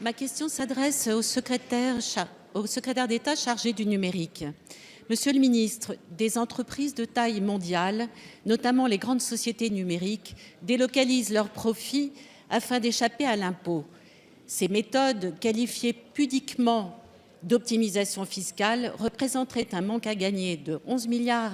Ma question s'adresse au secrétaire d'État chargé du numérique. Monsieur le ministre, des entreprises de taille mondiale, notamment les grandes sociétés numériques, délocalisent leurs profits afin d'échapper à l'impôt. Ces méthodes, qualifiées pudiquement d'optimisation fiscale, représenteraient un manque à gagner de 11,5 milliards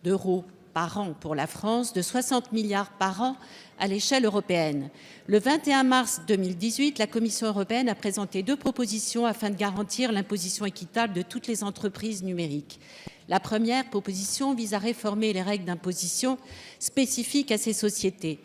d'euros par an pour la France, de 60 milliards par an à l'échelle européenne. Le 21 mars 2018, la Commission européenne a présenté 2 propositions afin de garantir l'imposition équitable de toutes les entreprises numériques. La première proposition vise à réformer les règles d'imposition spécifiques à ces sociétés.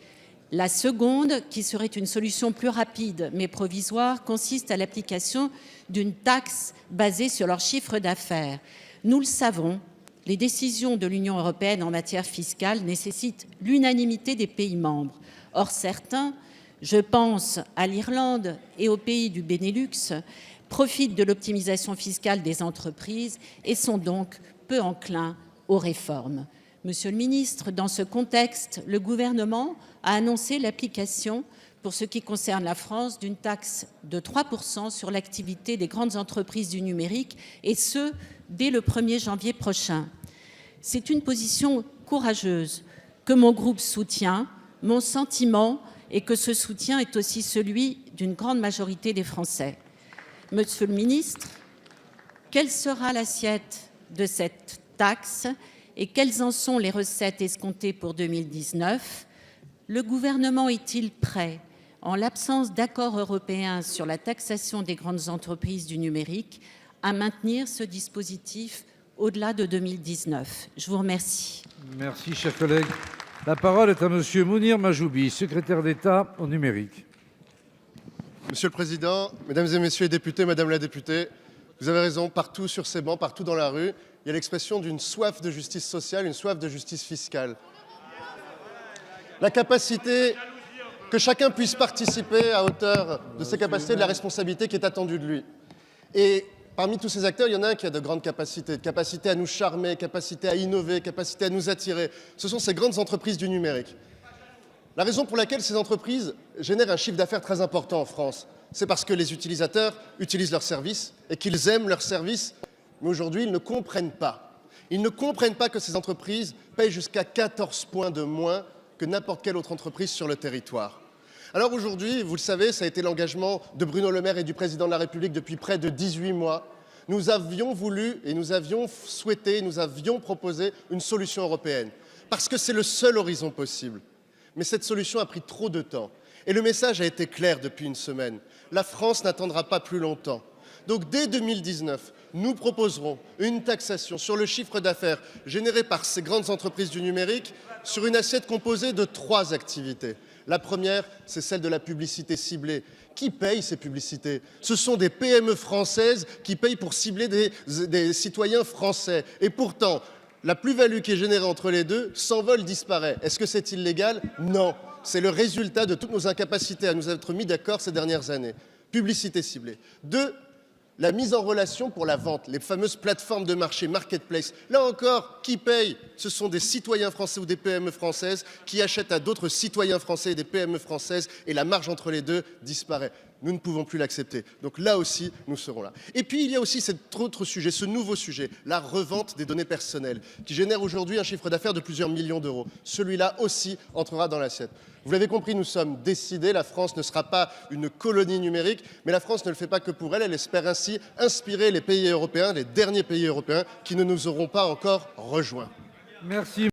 La seconde, qui serait une solution plus rapide mais provisoire, consiste à l'application d'une taxe basée sur leur chiffre d'affaires. Nous le savons, les décisions de l'Union européenne en matière fiscale nécessitent l'unanimité des pays membres. Or, certains, je pense à l'Irlande et aux pays du Benelux, profitent de l'optimisation fiscale des entreprises et sont donc peu enclins aux réformes. Monsieur le ministre, dans ce contexte, le gouvernement a annoncé l'application, pour ce qui concerne la France, d'une taxe de 3% sur l'activité des grandes entreprises du numérique, et ce, dès le 1er janvier prochain. C'est une position courageuse que mon groupe soutient. Mon sentiment est que ce soutien est aussi celui d'une grande majorité des Français. Monsieur le ministre, quelle sera l'assiette de cette taxe et quelles en sont les recettes escomptées pour 2019 ? Le gouvernement est-il prêt, en l'absence d'accord européen sur la taxation des grandes entreprises du numérique, à maintenir ce dispositif au-delà de 2019 ? Je vous remercie. Merci, cher collègue. La parole est à Monsieur Mounir Mahjoubi, secrétaire d'État au numérique. Monsieur le Président, Mesdames et Messieurs les députés, Madame la députée, vous avez raison, partout sur ces bancs, partout dans la rue, il y a l'expression d'une soif de justice sociale, une soif de justice fiscale. La capacité que chacun puisse participer à hauteur de ses capacités, de la responsabilité qui est attendue de lui. Et parmi tous ces acteurs, il y en a un qui a de grandes capacités, capacité à nous charmer, capacité à innover, capacité à nous attirer. Ce sont ces grandes entreprises du numérique. La raison pour laquelle ces entreprises génèrent un chiffre d'affaires très important en France, c'est parce que les utilisateurs utilisent leurs services et qu'ils aiment leurs services, mais aujourd'hui, ils ne comprennent pas. Ils ne comprennent pas que ces entreprises payent jusqu'à 14 points de moins que n'importe quelle autre entreprise sur le territoire. Alors aujourd'hui, vous le savez, ça a été l'engagement de Bruno Le Maire et du Président de la République depuis près de 18 mois. Nous avions voulu et nous avions souhaité, nous avions proposé une solution européenne, parce que c'est le seul horizon possible. Mais cette solution a pris trop de temps. Et le message a été clair depuis une semaine. La France n'attendra pas plus longtemps. Donc dès 2019, nous proposerons une taxation sur le chiffre d'affaires généré par ces grandes entreprises du numérique sur une assiette composée de 3 activités. La première, c'est celle de la publicité ciblée. Qui paye ces publicités? Ce sont des PME françaises qui payent pour cibler des citoyens français. Et pourtant, la plus-value qui est générée entre les deux s'envole, disparaît. Est-ce que c'est illégal? Non. C'est le résultat de toutes nos incapacités à nous être mis d'accord ces dernières années. Publicité ciblée. 2, la mise en relation pour la vente, les fameuses plateformes de marché, marketplace. Là encore, qui paye? Ce sont des citoyens français ou des PME françaises qui achètent à d'autres citoyens français et des PME françaises, et la marge entre les deux disparaît. Nous ne pouvons plus l'accepter. Donc là aussi, nous serons là. Et puis, il y a aussi cet autre sujet, ce nouveau sujet, la revente des données personnelles, qui génère aujourd'hui un chiffre d'affaires de plusieurs millions d'euros. Celui-là aussi entrera dans l'assiette. Vous l'avez compris, nous sommes décidés. La France ne sera pas une colonie numérique, mais la France ne le fait pas que pour elle. Elle espère ainsi inspirer les pays européens, les derniers pays européens, qui ne nous auront pas encore rejoints. Merci.